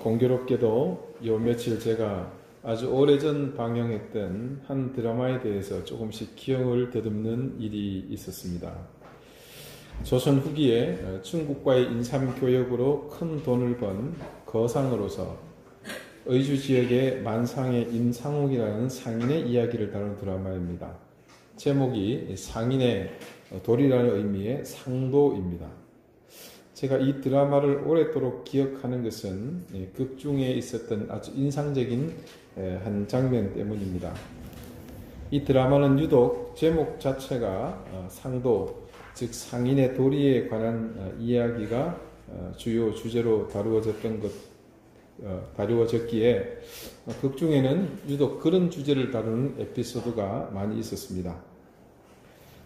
공교롭게도 요 며칠 제가 아주 오래전 방영했던 한 드라마에 대해서 조금씩 기억을 더듬는 일이 있었습니다. 조선 후기에 중국과의 인삼교역으로 큰 돈을 번 거상으로서 의주 지역의 만상의 임상옥이라는 상인의 이야기를 다룬 드라마입니다. 제목이 상인의 돌이라는 의미의 상도입니다. 제가 이 드라마를 오랫도록 기억하는 것은 극 중에 있었던 아주 인상적인 한 장면 때문입니다. 이 드라마는 유독 제목 자체가 상도, 즉 상인의 도리에 관한 이야기가 주요 주제로 다루어졌기에 극 중에는 유독 그런 주제를 다루는 에피소드가 많이 있었습니다.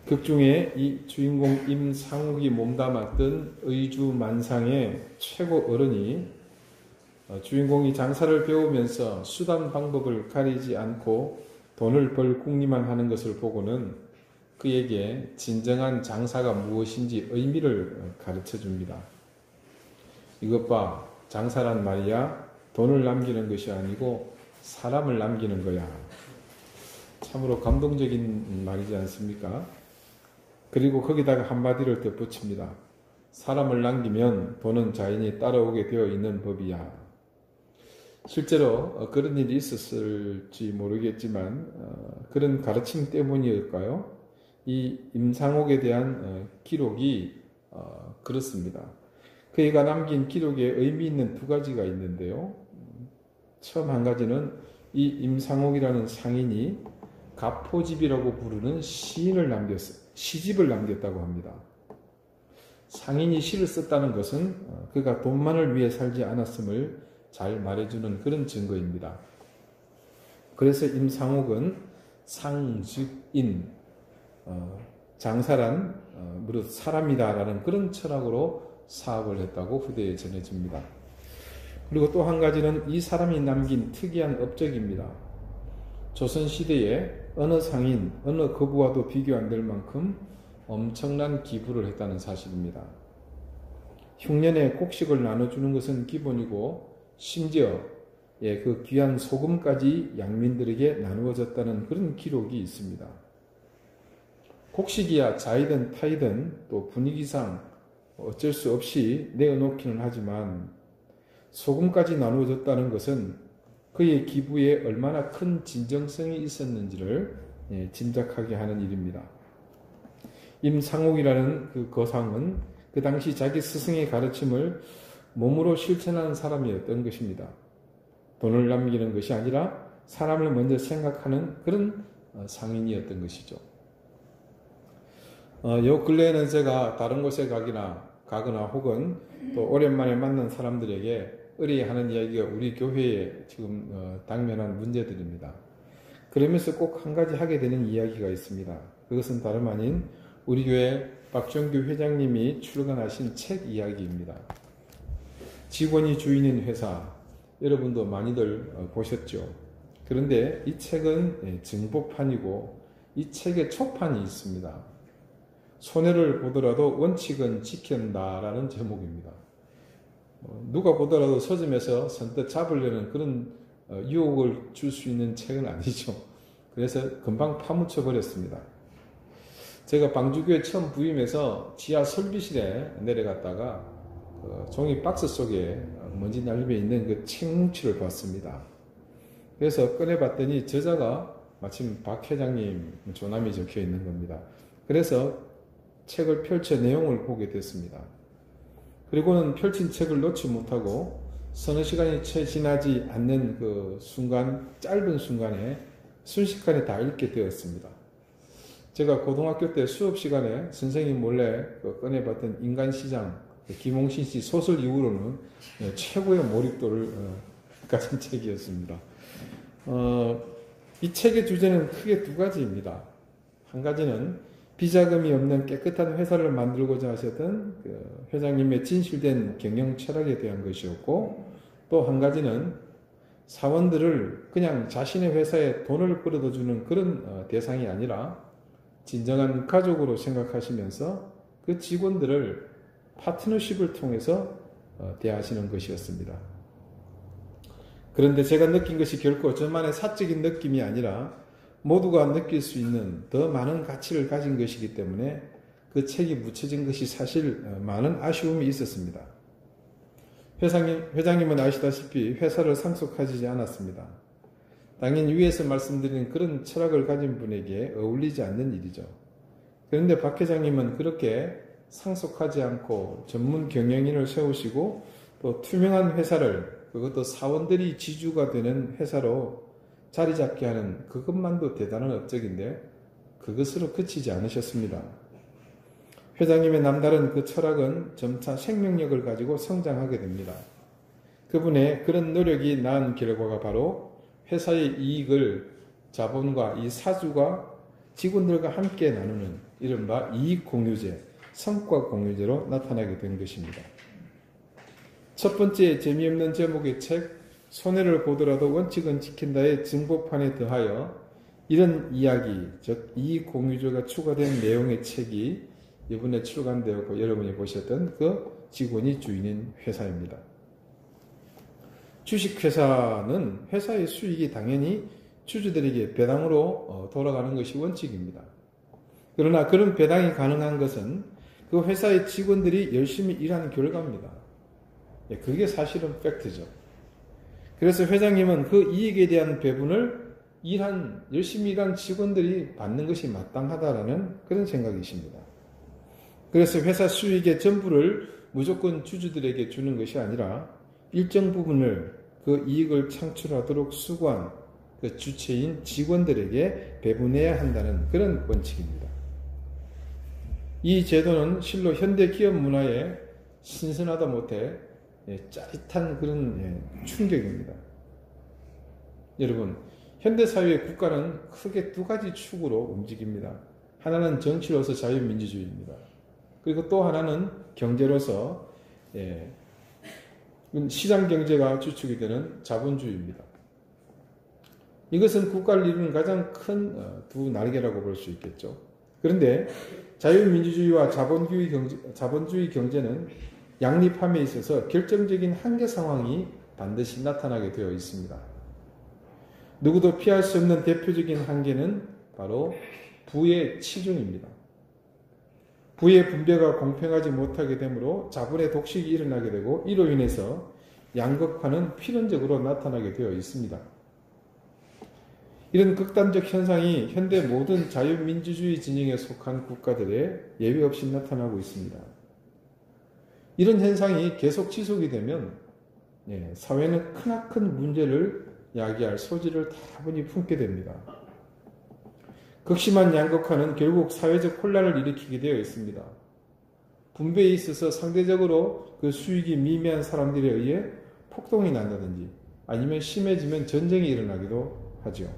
극 중에 이 주인공 임상욱이 몸담았던 의주 만상의 최고 어른이 주인공이 장사를 배우면서 수단 방법을 가리지 않고 돈을 벌 궁리만 하는 것을 보고는 그에게 진정한 장사가 무엇인지 의미를 가르쳐 줍니다. 이것 봐, 장사란 말이야 돈을 남기는 것이 아니고 사람을 남기는 거야. 참으로 감동적인 말이지 않습니까? 그리고 거기다가 한마디를 덧붙입니다. 사람을 남기면 돈은 자연히 따라오게 되어 있는 법이야. 실제로 그런 일이 있었을지 모르겠지만 그런 가르침 때문일까요? 이 임상옥에 대한 기록이 그렇습니다. 그가 남긴 기록에 의미 있는 두 가지가 있는데요. 처음 한 가지는 이 임상옥이라는 상인이 가포집이라고 부르는 시집을 남겼다고 합니다. 상인이 시를 썼다는 것은 그가 돈만을 위해 살지 않았음을 잘 말해주는 그런 증거입니다. 그래서 임상옥은 상즉인, 장사란 무릇 사람이다라는 그런 철학으로 사업을 했다고 후대에 전해집니다. 그리고 또 한 가지는 이 사람이 남긴 특이한 업적입니다. 조선시대에 어느 상인, 어느 거부와도 비교 안 될 만큼 엄청난 기부를 했다는 사실입니다. 흉년에 곡식을 나눠주는 것은 기본이고 심지어 그 귀한 소금까지 양민들에게 나누어졌다는 그런 기록이 있습니다. 곡식이야 자이든 타이든 또 분위기상 어쩔 수 없이 내어놓기는 하지만 소금까지 나누어졌다는 것은 그의 기부에 얼마나 큰 진정성이 있었는지를 짐작하게 하는 일입니다. 임상옥이라는 그 거상은 그 당시 자기 스승의 가르침을 몸으로 실천하는 사람이었던 것입니다. 돈을 남기는 것이 아니라 사람을 먼저 생각하는 그런 상인이었던 것이죠. 요 근래에는 제가 다른 곳에 가거나 혹은 또 오랜만에 만난 사람들에게 의뢰하는 이야기가 우리 교회에 지금 당면한 문제들입니다. 그러면서 꼭 한 가지 하게 되는 이야기가 있습니다. 그것은 다름 아닌 우리 교회 박정규 회장님이 출간하신 책 이야기입니다. 직원이 주인인 회사, 여러분도 많이들 보셨죠? 그런데 이 책은 증보판이고 이 책에 초판이 있습니다. 손해를 보더라도 원칙은 지킨다라는 제목입니다. 누가 보더라도 서점에서 선뜻 잡으려는 그런 유혹을 줄 수 있는 책은 아니죠. 그래서 금방 파묻혀 버렸습니다. 제가 방주교에 처음 부임해서 지하 설비실에 내려갔다가 종이 박스 속에 먼지 날림에 있는 그 책 뭉치를 봤습니다. 그래서 꺼내봤더니 저자가 마침 박 회장님 조남이 적혀 있는 겁니다. 그래서 책을 펼쳐 내용을 보게 됐습니다. 그리고는 펼친 책을 놓지 못하고 서너 시간이 채 지나지 않는 그 순간, 짧은 순간에 순식간에 다 읽게 되었습니다. 제가 고등학교 때 수업 시간에 선생님 몰래 꺼내봤던 인간시장, 김홍신 씨 소설 이후로는 최고의 몰입도를 가진 책이었습니다. 이 책의 주제는 크게 두 가지입니다. 한 가지는 비자금이 없는 깨끗한 회사를 만들고자 하셨던 그 회장님의 진실된 경영 철학에 대한 것이었고, 또 한 가지는 사원들을 그냥 자신의 회사에 돈을 끌어다 주는 그런 대상이 아니라 진정한 가족으로 생각하시면서 그 직원들을 파트너십을 통해서 대하시는 것이었습니다. 그런데 제가 느낀 것이 결코 저만의 사적인 느낌이 아니라 모두가 느낄 수 있는 더 많은 가치를 가진 것이기 때문에 그 책이 묻혀진 것이 사실 많은 아쉬움이 있었습니다. 회장님은 아시다시피 회사를 상속하지 않았습니다. 당연히 위에서 말씀드린 그런 철학을 가진 분에게 어울리지 않는 일이죠. 그런데 박 회장님은 그렇게 상속하지 않고 전문 경영인을 세우시고 또 투명한 회사를, 그것도 사원들이 지주가 되는 회사로 자리 잡게 하는 그것만도 대단한 업적인데 그것으로 그치지 않으셨습니다. 회장님의 남다른 그 철학은 점차 생명력을 가지고 성장하게 됩니다. 그분의 그런 노력이 낳은 결과가 바로 회사의 이익을 자본과 이 사주가 직원들과 함께 나누는 이른바 이익공유제, 성과공유제로 나타나게 된 것입니다. 첫 번째 재미없는 제목의 책 손해를 보더라도 원칙은 지킨다의 증보판에 더하여 이런 이야기, 즉 이익공유제가 추가된 내용의 책이 이번에 출간되었고 여러분이 보셨던 그 직원이 주인인 회사입니다. 주식회사는 회사의 수익이 당연히 주주들에게 배당으로 돌아가는 것이 원칙입니다. 그러나 그런 배당이 가능한 것은 그 회사의 직원들이 열심히 일한 결과입니다. 그게 사실은 팩트죠. 그래서 회장님은 그 이익에 대한 배분을 열심히 일한 직원들이 받는 것이 마땅하다라는 그런 생각이십니다. 그래서 회사 수익의 전부를 무조건 주주들에게 주는 것이 아니라 일정 부분을 그 이익을 창출하도록 수고한 그 주체인 직원들에게 배분해야 한다는 그런 원칙입니다. 이 제도는 실로 현대 기업 문화에 신선하다 못해 짜릿한 그런 충격입니다. 여러분, 현대사회의 국가는 크게 두 가지 축으로 움직입니다. 하나는 정치로서 자유민주주의입니다. 그리고 또 하나는 경제로서 시장경제가 주축이 되는 자본주의입니다. 이것은 국가를 이루는 가장 큰 두 날개라고 볼 수 있겠죠. 그런데 자유민주주의와 자본주의 경제는 양립함에 있어서 결정적인 한계 상황이 반드시 나타나게 되어 있습니다. 누구도 피할 수 없는 대표적인 한계는 바로 부의 치중입니다. 부의 분배가 공평하지 못하게 되므로 자본의 독식이 일어나게 되고 이로 인해서 양극화는 필연적으로 나타나게 되어 있습니다. 이런 극단적 현상이 현대 모든 자유민주주의 진영에 속한 국가들에 예외 없이 나타나고 있습니다. 이런 현상이 계속 지속이 되면 사회는 크나큰 문제를 야기할 소지를 다분히 품게 됩니다. 극심한 양극화는 결국 사회적 혼란을 일으키게 되어 있습니다. 분배에 있어서 상대적으로 그 수익이 미미한 사람들에 의해 폭동이 난다든지 아니면 심해지면 전쟁이 일어나기도 하죠.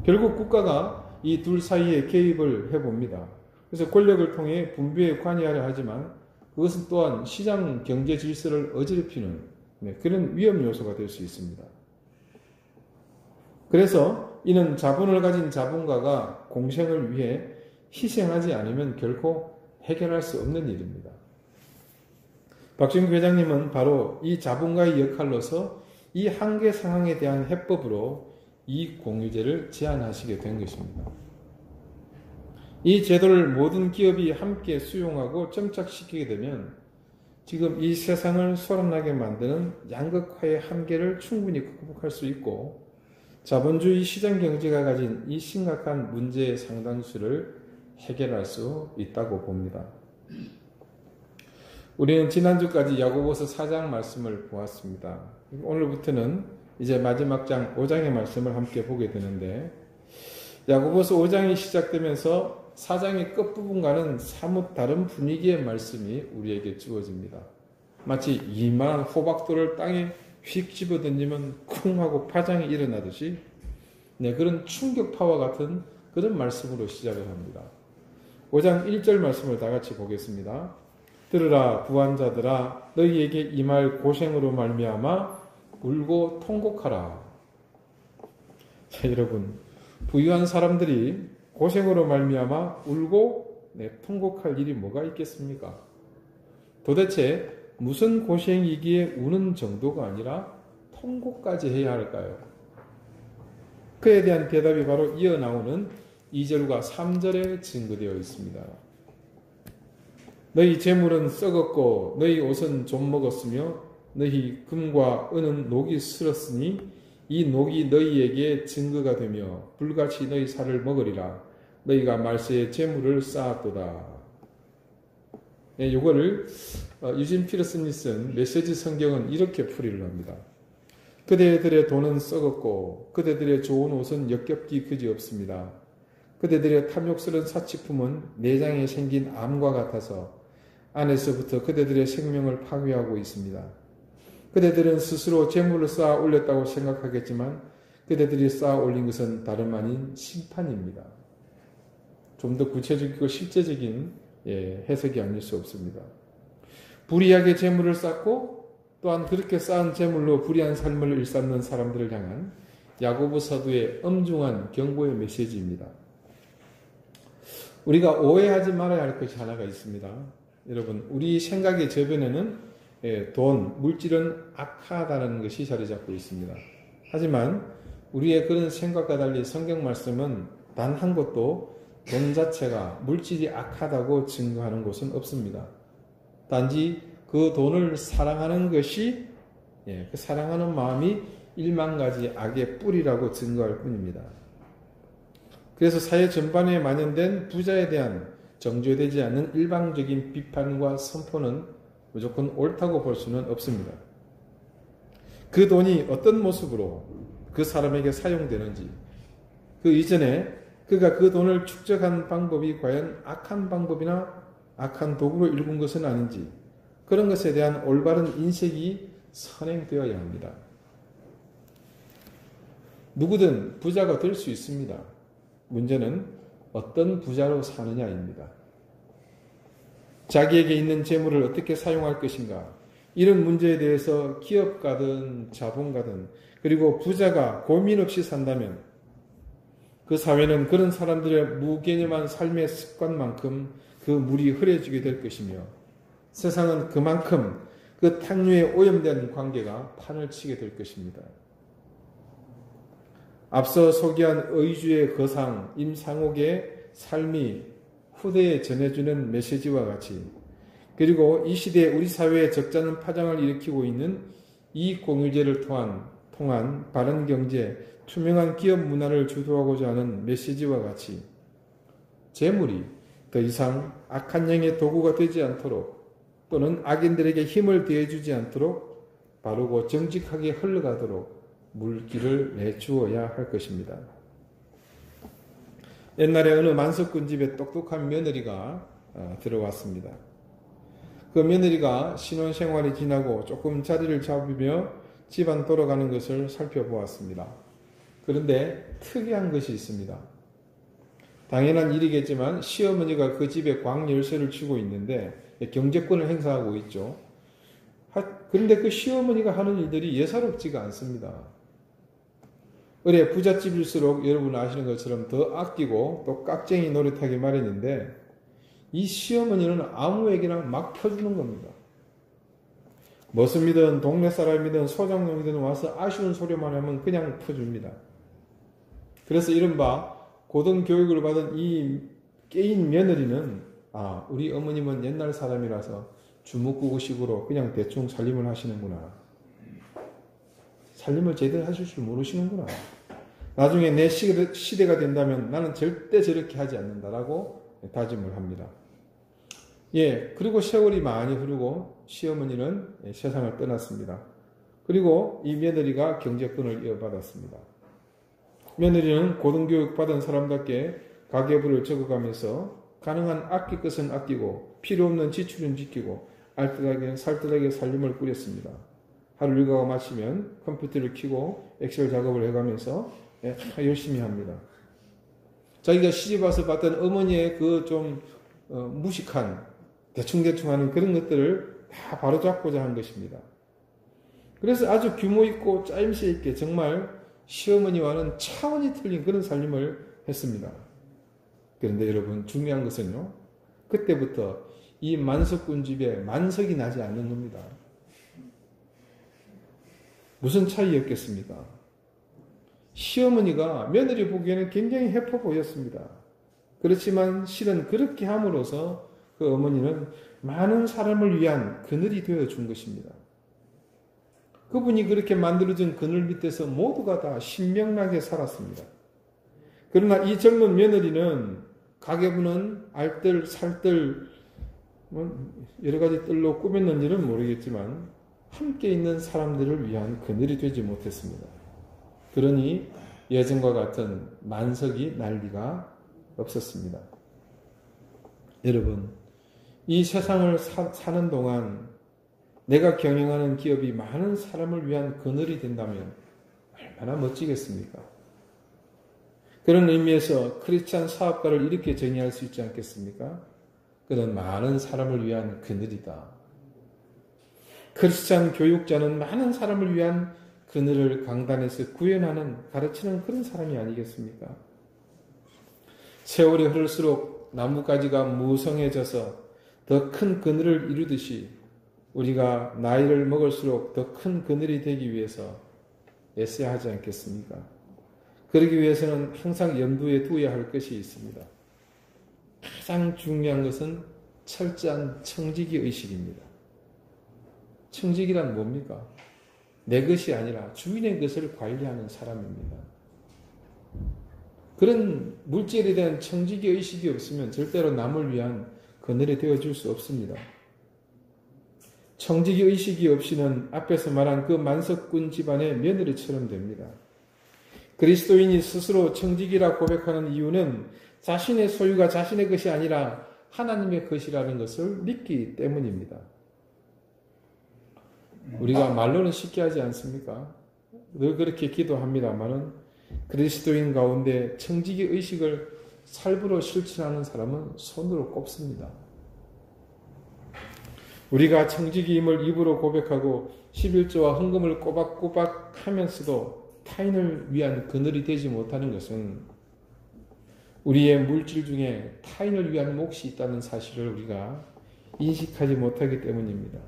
결국 국가가 이 둘 사이에 개입을 해봅니다. 그래서 권력을 통해 분배에 관여하려 하지만 그것은 또한 시장 경제 질서를 어지럽히는 그런 위험 요소가 될 수 있습니다. 그래서 이는 자본을 가진 자본가가 공생을 위해 희생하지 않으면 결코 해결할 수 없는 일입니다. 박준규 회장님은 바로 이 자본가의 역할로서 이 한계 상황에 대한 해법으로 이익공유제를 제안하시게 된 것입니다. 이 제도를 모든 기업이 함께 수용하고 정착시키게 되면 지금 이 세상을 소란나게 만드는 양극화의 한계를 충분히 극복할 수 있고 자본주의 시장경제가 가진 이 심각한 문제의 상당수를 해결할 수 있다고 봅니다. 우리는 지난주까지 야고보서 4장 말씀을 보았습니다. 오늘부터는 이제 마지막 장 5장의 말씀을 함께 보게 되는데 야고보서 5장이 시작되면서 4장의 끝부분과는 사뭇 다른 분위기의 말씀이 우리에게 주어집니다. 마치 이만한 호박돌을 땅에 휙 집어던지면 쿵 하고 파장이 일어나듯이 그런 충격파와 같은 그런 말씀으로 시작을 합니다. 5장 1절 말씀을 다 같이 보겠습니다. 들으라 부한자들아 너희에게 임할 고생으로 말미암아 울고 통곡하라. 자, 여러분 부유한 사람들이 고생으로 말미암아 울고 통곡할 일이 뭐가 있겠습니까? 도대체 무슨 고생이기에 우는 정도가 아니라 통고까지 해야 할까요? 그에 대한 대답이 바로 이어 나오는 2절과 3절에 증거되어 있습니다. 너희 재물은 썩었고 너희 옷은 좀 먹었으며 너희 금과 은은 녹이 슬었으니 이 녹이 너희에게 증거가 되며 불같이 너희 살을 먹으리라. 너희가 말세에 재물을 쌓았도다. 이거를 유진 피터슨이 쓴 메시지 성경은 이렇게 풀이를 합니다. 그대들의 돈은 썩었고 그대들의 좋은 옷은 역겹기 그지없습니다. 그대들의 탐욕스러운 사치품은 내장에 생긴 암과 같아서 안에서부터 그대들의 생명을 파괴하고 있습니다. 그대들은 스스로 재물을 쌓아 올렸다고 생각하겠지만 그대들이 쌓아 올린 것은 다름 아닌 심판입니다. 좀 더 구체적이고 실제적인 해석이 아닐 수 없습니다. 불의하게 재물을 쌓고 또한 그렇게 쌓은 재물로 불의한 삶을 일삼는 사람들을 향한 야고보 사도의 엄중한 경고의 메시지입니다. 우리가 오해하지 말아야 할 것이 하나가 있습니다. 여러분, 우리 생각의 저변에는 돈, 물질은 악하다는 것이 자리 잡고 있습니다. 하지만 우리의 그런 생각과 달리 성경 말씀은 단 한 곳도 돈 자체가 물질이 악하다고 증거하는 곳은 없습니다. 단지 그 돈을 사랑하는 것이 그 사랑하는 마음이 1만가지 악의 뿌리라고 증거할 뿐입니다. 그래서 사회 전반에 만연된 부자에 대한 정죄되지 않는 일방적인 비판과 선포는 무조건 옳다고 볼 수는 없습니다. 그 돈이 어떤 모습으로 그 사람에게 사용되는지, 그 이전에 그가 그 돈을 축적한 방법이 과연 악한 방법이나 악한 도구로 일군 것은 아닌지, 그런 것에 대한 올바른 인식이 선행되어야 합니다. 누구든 부자가 될 수 있습니다. 문제는 어떤 부자로 사느냐입니다. 자기에게 있는 재물을 어떻게 사용할 것인가, 이런 문제에 대해서 기업가든 자본가든 그리고 부자가 고민 없이 산다면 그 사회는 그런 사람들의 무개념한 삶의 습관만큼 그 물이 흐려지게 될 것이며 세상은 그만큼 그 탕류에 오염된 관계가 판을 치게 될 것입니다. 앞서 소개한 의주의 거상 임상옥의 삶이 후대에 전해주는 메시지와 같이, 그리고 이 시대에 우리 사회에 적잖은 파장을 일으키고 있는 이익공유제를 통한 바른 경제, 투명한 기업 문화를 주도하고자 하는 메시지와 같이 재물이 더 이상 악한 영의 도구가 되지 않도록 또는 악인들에게 힘을 대해주지 않도록 바르고 정직하게 흘러가도록 물길을 내주어야 할 것입니다. 옛날에 어느 만석군 집에 똑똑한 며느리가 들어왔습니다. 그 며느리가 신혼생활이 지나고 조금 자리를 잡으며 집안 돌아가는 것을 살펴보았습니다. 그런데 특이한 것이 있습니다. 당연한 일이겠지만 시어머니가 그 집에 광열쇠를 쥐고 있는데 경제권을 행사하고 있죠. 그런데 그 시어머니가 하는 일들이 예사롭지가 않습니다. 의뢰 부잣집일수록 여러분 아시는 것처럼 더 아끼고 또 깍쟁이 노릇하기 마련인데 이 시어머니는 아무에게나 막 펴주는 겁니다. 머슴이든 동네 사람이든 소장농이든 와서 아쉬운 소리만 하면 그냥 퍼줍니다. 그래서 이른바 고등교육을 받은 이 깨인 며느리는 우리 어머님은 옛날 사람이라서 주먹구구식으로 그냥 대충 살림을 하시는구나. 살림을 제대로 하실 줄 모르시는구나. 나중에 내 시대가 된다면 나는 절대 저렇게 하지 않는다라고 다짐을 합니다. 그리고 세월이 많이 흐르고 시어머니는 세상을 떠났습니다. 그리고 이 며느리가 경제권을 이어받았습니다. 며느리는 고등교육 받은 사람답게 가계부를 적어가면서 가능한 아낄 것은 아끼고 필요 없는 지출은 지키고 알뜰하게 살뜰하게 살림을 꾸렸습니다. 하루 일과가 마치면 컴퓨터를 켜고 엑셀 작업을 해가면서 열심히 합니다. 자기가 시집와서 봤던 어머니의 그 좀 무식한 대충대충 하는 그런 것들을 다 바로잡고자 한 것입니다. 그래서 아주 규모 있고 짜임새 있게 정말 시어머니와는 차원이 틀린 그런 살림을 했습니다. 그런데 여러분 중요한 것은요, 그때부터 이 만석군 집에 만석이 나지 않는 겁니다. 무슨 차이였겠습니까? 시어머니가 며느리 보기에는 굉장히 해퍼 보였습니다. 그렇지만 실은 그렇게 함으로써 그 어머니는 많은 사람을 위한 그늘이 되어준 것입니다. 그분이 그렇게 만들어준 그늘 밑에서 모두가 다 신명나게 살았습니다. 그러나 이 젊은 며느리는 가계부는 알뜰, 살뜰, 여러 가지 뜰로 꾸몄는지는 모르겠지만 함께 있는 사람들을 위한 그늘이 되지 못했습니다. 그러니 예전과 같은 만석이 날 리가 없었습니다. 여러분, 이 세상을 사는 동안 내가 경영하는 기업이 많은 사람을 위한 그늘이 된다면 얼마나 멋지겠습니까? 그런 의미에서 크리스찬 사업가를 이렇게 정의할 수 있지 않겠습니까? 그는 많은 사람을 위한 그늘이다. 크리스찬 교육자는 많은 사람을 위한 그늘을 강단에서 구현하는, 가르치는 그런 사람이 아니겠습니까? 세월이 흐를수록 나뭇가지가 무성해져서 더 큰 그늘을 이루듯이 우리가 나이를 먹을수록 더 큰 그늘이 되기 위해서 애써야 하지 않겠습니까? 그러기 위해서는 항상 염두에 두어야 할 것이 있습니다. 가장 중요한 것은 철저한 청지기 의식입니다. 청지기란 뭡니까? 내 것이 아니라 주인의 것을 관리하는 사람입니다. 그런 물질에 대한 청지기 의식이 없으면 절대로 남을 위한 그늘이 되어줄 수 없습니다. 청지기 의식이 없이는 앞에서 말한 그 만석군 집안의 며느리처럼 됩니다. 그리스도인이 스스로 청지기라 고백하는 이유는 자신의 소유가 자신의 것이 아니라 하나님의 것이라는 것을 믿기 때문입니다. 우리가 말로는 쉽게 하지 않습니까? 늘 그렇게 기도합니다마는 그리스도인 가운데 청지기 의식을 살부로 실천하는 사람은 손으로 꼽습니다. 우리가 청지기임을 입으로 고백하고 11조와 헌금을 꼬박꼬박 하면서도 타인을 위한 그늘이 되지 못하는 것은 우리의 물질 중에 타인을 위한 몫이 있다는 사실을 우리가 인식하지 못하기 때문입니다.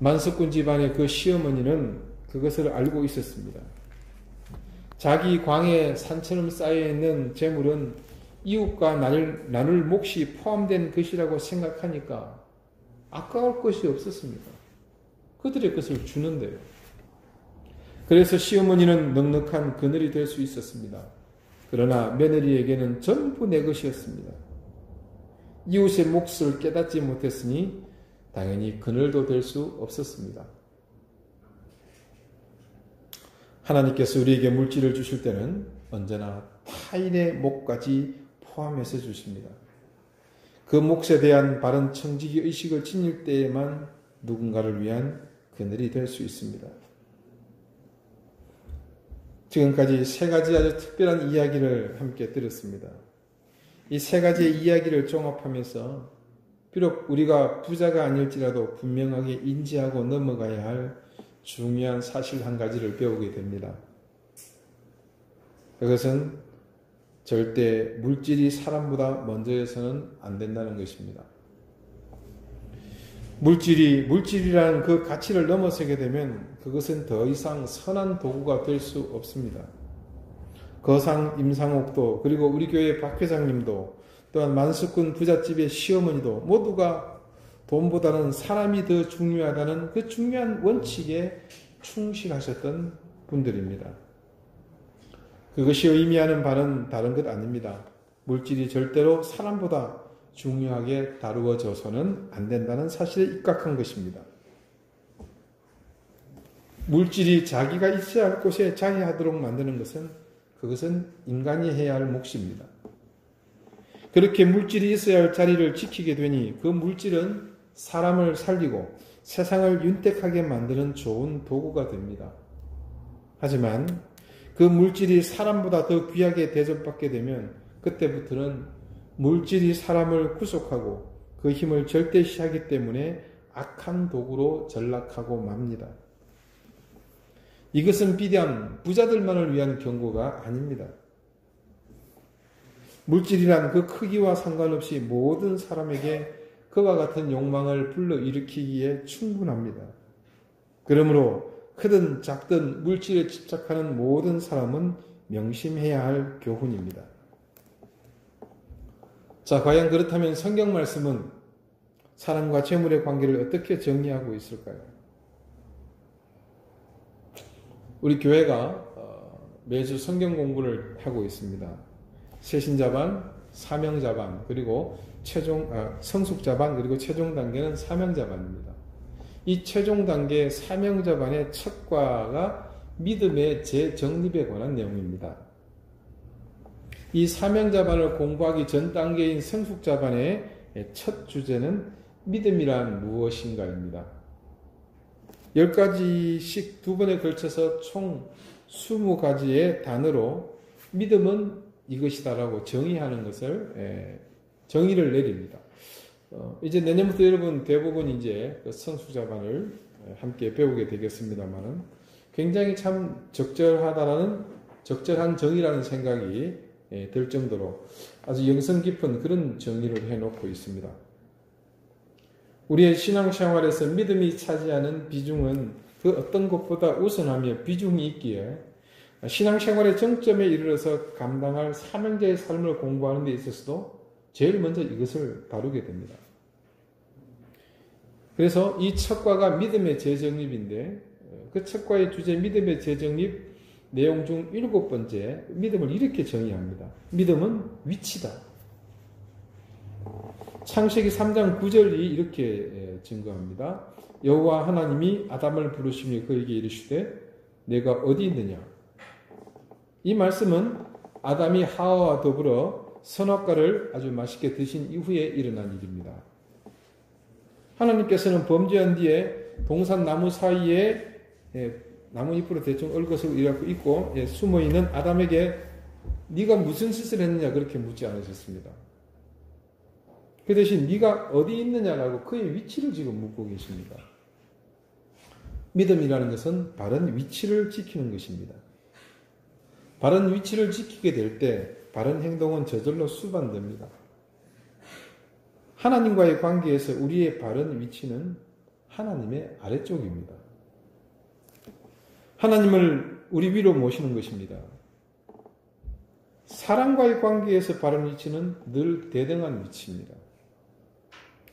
만석군 집안의 그 시어머니는 그것을 알고 있었습니다. 자기 광에 산처럼 쌓여있는 재물은 이웃과 나눌 몫이 포함된 것이라고 생각하니까 아까울 것이 없었습니다. 그들의 것을 주는데요. 그래서 시어머니는 넉넉한 그늘이 될 수 있었습니다. 그러나 며느리에게는 전부 내 것이었습니다. 이웃의 몫을 깨닫지 못했으니 당연히 그늘도 될 수 없었습니다. 하나님께서 우리에게 물질을 주실 때는 언제나 타인의 몫까지 포함해서 주십니다. 그 몫에 대한 바른 청지기 의식을 지닐 때에만 누군가를 위한 그늘이 될 수 있습니다. 지금까지 세 가지 아주 특별한 이야기를 함께 들었습니다. 이 세 가지의 이야기를 종합하면서 비록 우리가 부자가 아닐지라도 분명하게 인지하고 넘어가야 할 중요한 사실 한 가지를 배우게 됩니다. 그것은 절대 물질이 사람보다 먼저여서는 안 된다는 것입니다. 물질이라는 그 가치를 넘어서게 되면 그것은 더 이상 선한 도구가 될 수 없습니다. 거상 임상옥도 그리고 우리 교회 박 회장님도 또한 만석군 부잣집의 시어머니도 모두가 돈보다는 사람이 더 중요하다는 그 중요한 원칙에 충실하셨던 분들입니다. 그것이 의미하는 바는 다른 것 아닙니다. 물질이 절대로 사람보다 중요하게 다루어져서는 안 된다는 사실에 입각한 것입니다. 물질이 자기가 있어야 할 곳에 자리하도록 만드는 것은 그것은 인간이 해야 할 몫입니다. 그렇게 물질이 있어야 할 자리를 지키게 되니 그 물질은 사람을 살리고 세상을 윤택하게 만드는 좋은 도구가 됩니다. 하지만 그 물질이 사람보다 더 귀하게 대접받게 되면 그때부터는 물질이 사람을 구속하고 그 힘을 절대시하기 때문에 악한 도구로 전락하고 맙니다. 이것은 비단 부자들만을 위한 경고가 아닙니다. 물질이란 그 크기와 상관없이 모든 사람에게 그와 같은 욕망을 불러일으키기에 충분합니다. 그러므로 크든 작든 물질에 집착하는 모든 사람은 명심해야 할 교훈입니다. 자, 과연 그렇다면 성경 말씀은 사랑과 재물의 관계를 어떻게 정의하고 있을까요? 우리 교회가 매주 성경 공부를 하고 있습니다. 새신자반, 사명자반, 그리고 성숙자반, 그리고 최종 단계는 사명자반입니다. 이 최종 단계 사명자반의 첫 과가 믿음의 재정립에 관한 내용입니다. 이 사명자반을 공부하기 전 단계인 성숙자반의 첫 주제는 믿음이란 무엇인가입니다. 10가지씩 두 번에 걸쳐서 총 20가지의 단어로 믿음은 이것이다라고 정의하는 것을 정의를 내립니다. 이제 내년부터 여러분 대부분 이제 성숙자반을 함께 배우게 되겠습니다만은 굉장히 참 적절한 정의라는 생각이 들 정도로 아주 영성 깊은 그런 정의를 해놓고 있습니다. 우리의 신앙생활에서 믿음이 차지하는 비중은 그 어떤 것보다 우선하며 비중이 있기에 신앙생활의 정점에 이르러서 감당할 사명자의 삶을 공부하는 데 있어서도 제일 먼저 이것을 다루게 됩니다. 그래서 이 첫 과가 믿음의 재정립인데 그 첫 과의 주제 믿음의 재정립 내용 중 7번째 믿음을 이렇게 정의합니다. 믿음은 위치다. 창세기 3장 9절이 이렇게 증거합니다. 여호와 하나님이 아담을 부르시며 그에게 이르시되 내가 어디 있느냐. 이 말씀은 아담이 하와와 더불어 선악과를 아주 맛있게 드신 이후에 일어난 일입니다. 하나님께서는 범죄한 뒤에 동산 나무 사이에 나뭇잎으로 대충 얽어서 있고 숨어있는 아담에게 네가 무슨 짓을 했느냐 그렇게 묻지 않으셨습니다. 그 대신 네가 어디 있느냐라고 그의 위치를 지금 묻고 계십니다. 믿음이라는 것은 바른 위치를 지키는 것입니다. 바른 위치를 지키게 될 때 바른 행동은 저절로 수반됩니다. 하나님과의 관계에서 우리의 바른 위치는 하나님의 아래쪽입니다. 하나님을 우리 위로 모시는 것입니다. 사람과의 관계에서 바른 위치는 늘 대등한 위치입니다.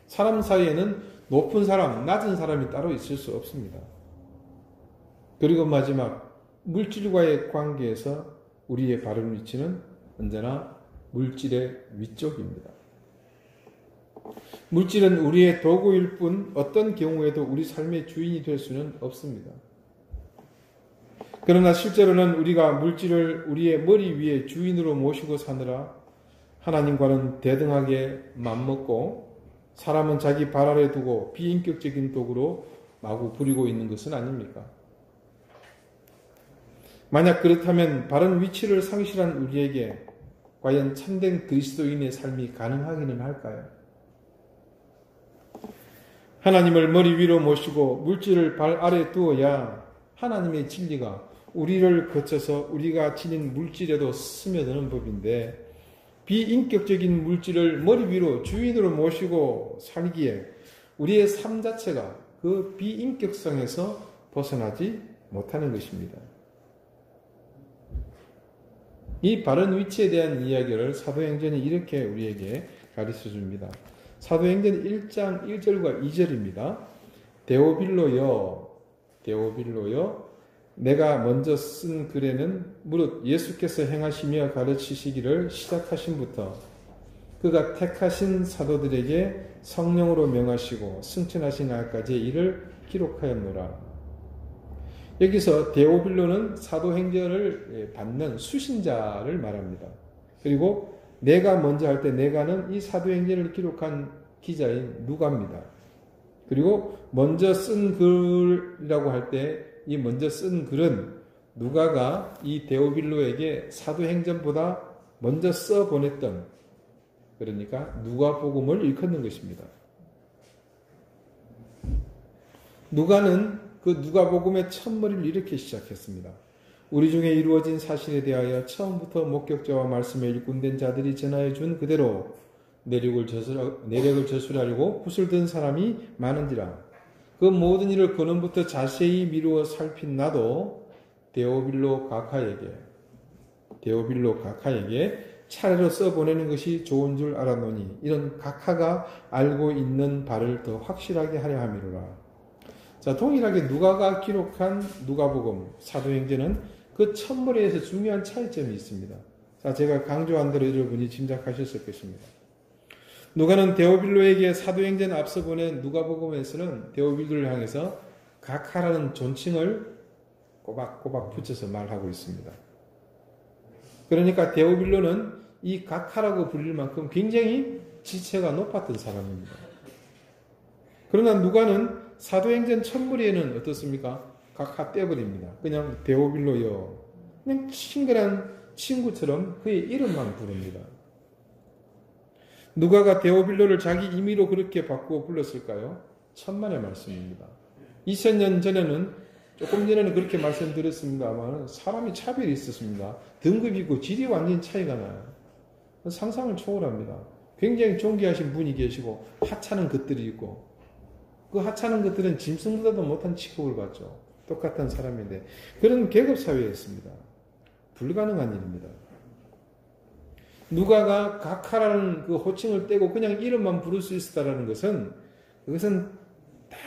사람 사이에는 높은 사람, 낮은 사람이 따로 있을 수 없습니다. 그리고 마지막 물질과의 관계에서 우리의 바른 위치는 언제나 물질의 위쪽입니다. 물질은 우리의 도구일 뿐 어떤 경우에도 우리 삶의 주인이 될 수는 없습니다. 그러나 실제로는 우리가 물질을 우리의 머리 위에 주인으로 모시고 사느라 하나님과는 대등하게 맘먹고 사람은 자기 발 아래 두고 비인격적인 도구로 마구 부리고 있는 것은 아닙니까? 만약 그렇다면 바른 위치를 상실한 우리에게 과연 참된 그리스도인의 삶이 가능하기는 할까요? 하나님을 머리 위로 모시고 물질을 발 아래 두어야 하나님의 진리가 우리를 거쳐서 우리가 지닌 물질에도 스며드는 법인데 비인격적인 물질을 머리 위로 주인으로 모시고 살기에 우리의 삶 자체가 그 비인격성에서 벗어나지 못하는 것입니다. 이 바른 위치에 대한 이야기를 사도행전이 이렇게 우리에게 가르쳐 줍니다. 사도행전 1장 1절과 2절입니다. 데오빌로여 내가 먼저 쓴 글에는 무릇 예수께서 행하시며 가르치시기를 시작하신부터 그가 택하신 사도들에게 성령으로 명하시고 승천하신 날까지의 일을 기록하였노라. 여기서 데오빌로는 사도행전을 받는 수신자를 말합니다. 그리고 내가 먼저 할 때 내가는 이 사도행전을 기록한 기자인 누가입니다. 그리고 먼저 쓴 글이라고 할 때 이 먼저 쓴 글은 누가가 이 데오빌로에게 사도행전보다 먼저 써보냈던, 그러니까 누가복음을 일컫는 것입니다. 누가는 그 누가복음의 첫머리를 이렇게 시작했습니다. 우리 중에 이루어진 사실에 대하여 처음부터 목격자와 말씀에 일꾼된 자들이 전하여 준 그대로 내력을 저술하려고 붓을 든 사람이 많은지라. 그 모든 일을 근원부터 자세히 미루어 살핀 나도 데오빌로 가카에게 차례로 써보내는 것이 좋은 줄 알았노니 이런 가카가 알고 있는 바를 더 확실하게 하려 함이로라. 자, 동일하게 누가가 기록한 누가복음, 사도행전은 그 첫머리에서 중요한 차이점이 있습니다. 자, 제가 강조한 대로 여러분이 짐작하셨을 것입니다. 누가는 데오빌로에게 사도행전 앞서 보낸 누가복음에서는 데오빌로를 향해서 가카라는 존칭을 꼬박꼬박 붙여서 말하고 있습니다. 그러니까 데오빌로는 이 가카라고 불릴 만큼 굉장히 지체가 높았던 사람입니다. 그러나 누가는 사도행전 첫무리에는 어떻습니까? 가카 떼버립니다. 그냥 데오빌로요. 그냥 친근한 친구처럼 그의 이름만 부릅니다. 누가가 데오빌로를 자기 임의로 그렇게 바꾸어 불렀을까요? 천만의 말씀입니다. 2000년 전에는 조금 전에는 그렇게 말씀드렸습니다만 사람이 차별이 있었습니다. 등급이 있고 질이 완전히 차이가 나요. 상상을 초월합니다. 굉장히 존귀하신 분이 계시고 하찮은 것들이 있고 그 하찮은 것들은 짐승보다도 못한 취급을 받죠. 똑같은 사람인데 그런 계급사회였습니다. 불가능한 일입니다. 누가가 가카라는 그 호칭을 떼고 그냥 이름만 부를 수 있었다는 것은 그것은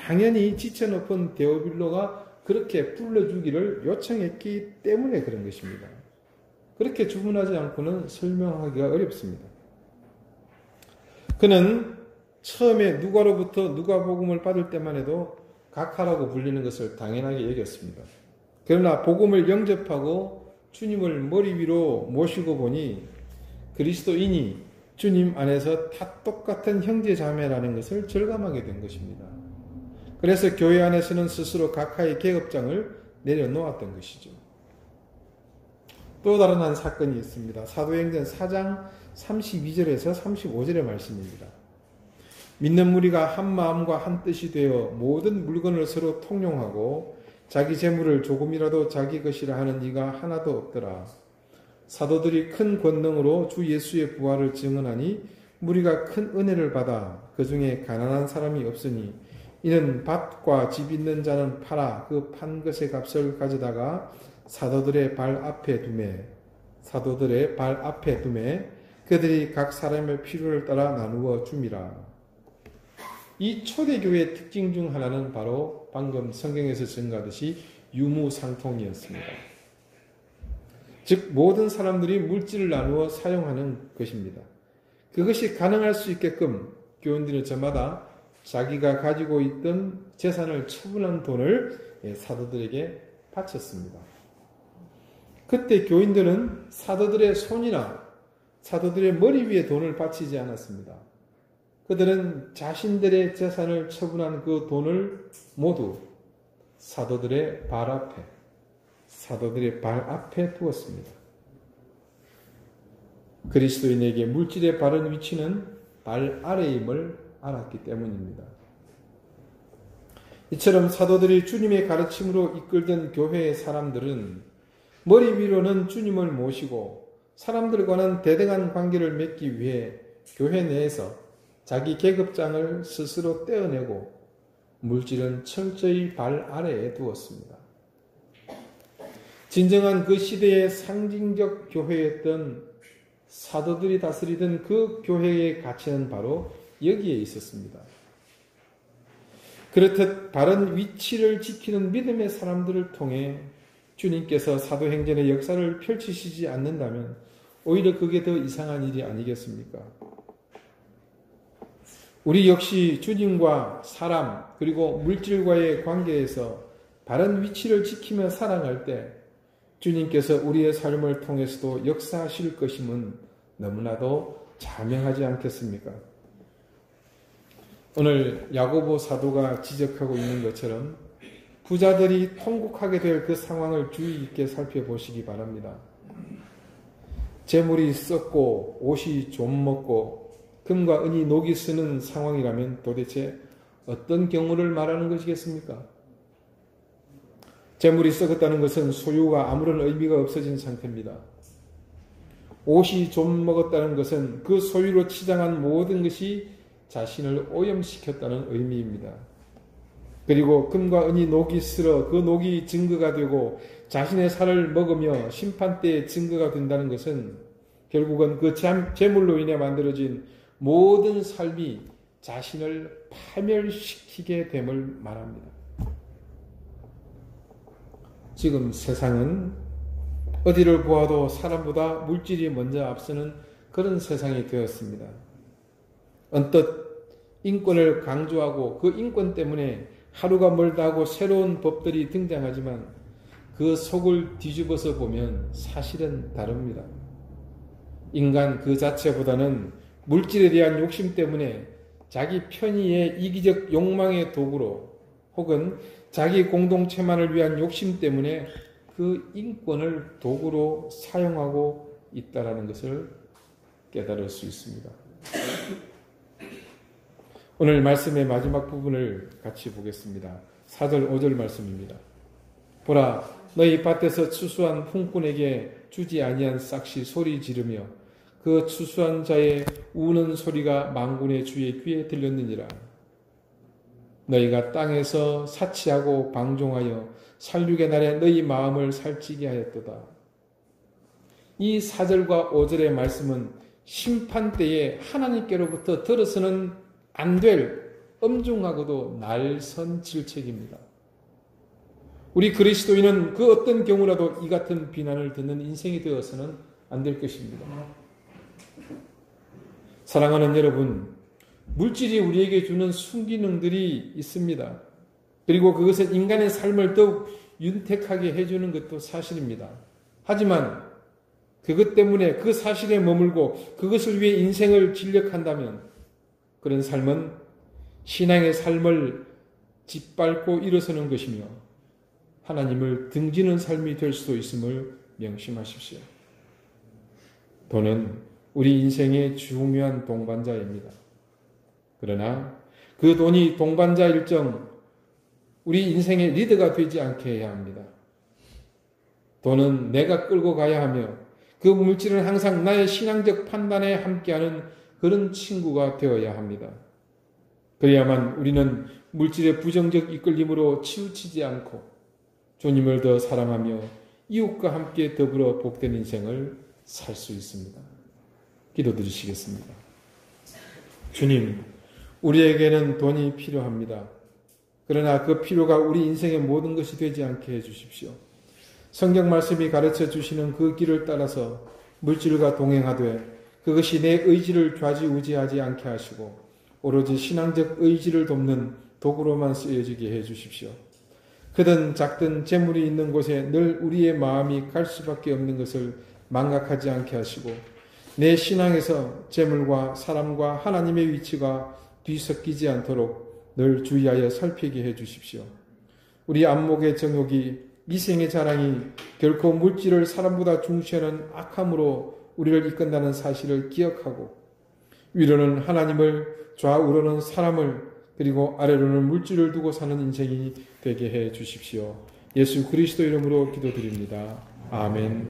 당연히 지체 높은 데오빌로가 그렇게 불러주기를 요청했기 때문에 그런 것입니다. 그렇게 주문하지 않고는 설명하기가 어렵습니다. 그는 처음에 누가로부터 누가복음을 받을 때만 해도 가카라고 불리는 것을 당연하게 여겼습니다. 그러나 복음을 영접하고 주님을 머리 위로 모시고 보니 그리스도인이 주님 안에서 다 똑같은 형제자매라는 것을 절감하게 된 것입니다. 그래서 교회 안에서는 스스로 가카의 계급장을 내려놓았던 것이죠. 또 다른 한 사건이 있습니다. 사도행전 4장 32절에서 35절의 말씀입니다. 믿는 무리가 한 마음과 한 뜻이 되어 모든 물건을 서로 통용하고 자기 재물을 조금이라도 자기 것이라 하는 이가 하나도 없더라. 사도들이 큰 권능으로 주 예수의 부활을 증언하니 무리가 큰 은혜를 받아 그 중에 가난한 사람이 없으니 이는 밭과 집 있는 자는 팔아 그 판 것의 값을 가져다가 사도들의 발 앞에 두매 그들이 각 사람의 필요를 따라 나누어 줌이라. 이 초대교회의 특징 중 하나는 바로 방금 성경에서 증가하듯이 유무상통이었습니다. 즉 모든 사람들이 물질을 나누어 사용하는 것입니다. 그것이 가능할 수 있게끔 교인들은 저마다 자기가 가지고 있던 재산을 처분한 돈을 사도들에게 바쳤습니다. 그때 교인들은 사도들의 손이나 사도들의 머리 위에 돈을 바치지 않았습니다. 그들은 자신들의 재산을 처분한 그 돈을 모두 사도들의 발 앞에 두었습니다. 그리스도인에게 물질의 바른 위치는 발 아래임을 알았기 때문입니다. 이처럼 사도들이 주님의 가르침으로 이끌던 교회의 사람들은 머리 위로는 주님을 모시고 사람들과는 대등한 관계를 맺기 위해 교회 내에서 자기 계급장을 스스로 떼어내고 물질은 철저히 발 아래에 두었습니다. 진정한 그 시대의 상징적 교회였던 사도들이 다스리던 그 교회의 가치는 바로 여기에 있었습니다. 그렇듯 바른 위치를 지키는 믿음의 사람들을 통해 주님께서 사도행전의 역사를 펼치시지 않는다면 오히려 그게 더 이상한 일이 아니겠습니까? 우리 역시 주님과 사람 그리고 물질과의 관계에서 바른 위치를 지키며 살아갈 때 주님께서 우리의 삶을 통해서도 역사하실 것임은 너무나도 자명하지 않겠습니까? 오늘 야고보 사도가 지적하고 있는 것처럼 부자들이 통곡하게 될 그 상황을 주의 깊게 살펴보시기 바랍니다. 재물이 썩고 옷이 좀 먹고 금과 은이 녹이 쓰는 상황이라면 도대체 어떤 경우를 말하는 것이겠습니까? 재물이 썩었다는 것은 소유가 아무런 의미가 없어진 상태입니다. 옷이 좀 먹었다는 것은 그 소유로 치장한 모든 것이 자신을 오염시켰다는 의미입니다. 그리고 금과 은이 녹이 쓸어 그 녹이 증거가 되고 자신의 살을 먹으며 심판대의 증거가 된다는 것은 결국은 그 재물로 인해 만들어진 모든 삶이 자신을 파멸시키게 됨을 말합니다. 지금 세상은 어디를 보아도 사람보다 물질이 먼저 앞서는 그런 세상이 되었습니다. 언뜻 인권을 강조하고 그 인권 때문에 하루가 멀다 하고 새로운 법들이 등장하지만 그 속을 뒤집어서 보면 사실은 다릅니다. 인간 그 자체보다는 물질에 대한 욕심 때문에 자기 편의의 이기적 욕망의 도구로 혹은 자기 공동체만을 위한 욕심 때문에 그 인권을 도구로 사용하고 있다는 것을 깨달을 수 있습니다. 오늘 말씀의 마지막 부분을 같이 보겠습니다. 4절 5절 말씀입니다. 보라, 너희 밭에서 추수한 흥꾼에게 주지 아니한 싹이 소리 지르며 그 추수한 자의 우는 소리가 만군의 주의 귀에 들렸느니라. 너희가 땅에서 사치하고 방종하여 살육의 날에 너희 마음을 살찌게 하였도다. 이 4절과 5절의 말씀은 심판 때에 하나님께로부터 들어서는 안 될 엄중하고도 날선 질책입니다. 우리 그리스도인은 그 어떤 경우라도 이 같은 비난을 듣는 인생이 되어서는 안 될 것입니다. 사랑하는 여러분, 물질이 우리에게 주는 순기능들이 있습니다. 그리고 그것은 인간의 삶을 더욱 윤택하게 해주는 것도 사실입니다. 하지만 그것 때문에 그 사실에 머물고 그것을 위해 인생을 진력한다면 그런 삶은 신앙의 삶을 짓밟고 일어서는 것이며 하나님을 등지는 삶이 될 수도 있음을 명심하십시오. 돈은 우리 인생의 중요한 동반자입니다. 그러나 그 돈이 동반자 일정 우리 인생의 리더가 되지 않게 해야 합니다. 돈은 내가 끌고 가야 하며 그 물질은 항상 나의 신앙적 판단에 함께하는 그런 친구가 되어야 합니다. 그래야만 우리는 물질의 부정적 이끌림으로 치우치지 않고 주님을 더 사랑하며 이웃과 함께 더불어 복된 인생을 살 수 있습니다. 기도드리시겠습니다. 주님, 우리에게는 돈이 필요합니다. 그러나 그 필요가 우리 인생의 모든 것이 되지 않게 해주십시오. 성경 말씀이 가르쳐 주시는 그 길을 따라서 물질과 동행하되 그것이 내 의지를 좌지우지하지 않게 하시고 오로지 신앙적 의지를 돕는 도구로만 쓰여지게 해주십시오. 크든 작든 재물이 있는 곳에 늘 우리의 마음이 갈 수밖에 없는 것을 망각하지 않게 하시고 내 신앙에서 재물과 사람과 하나님의 위치가 뒤섞이지 않도록 늘 주의하여 살피게 해주십시오. 우리 안목의 정욕이 이생의 자랑이 결코 물질을 사람보다 중시하는 악함으로 우리를 이끈다는 사실을 기억하고 위로는 하나님을 좌우로는 사람을 그리고 아래로는 물질을 두고 사는 인생이 되게 해 주십시오. 예수 그리스도 이름으로 기도드립니다. 아멘.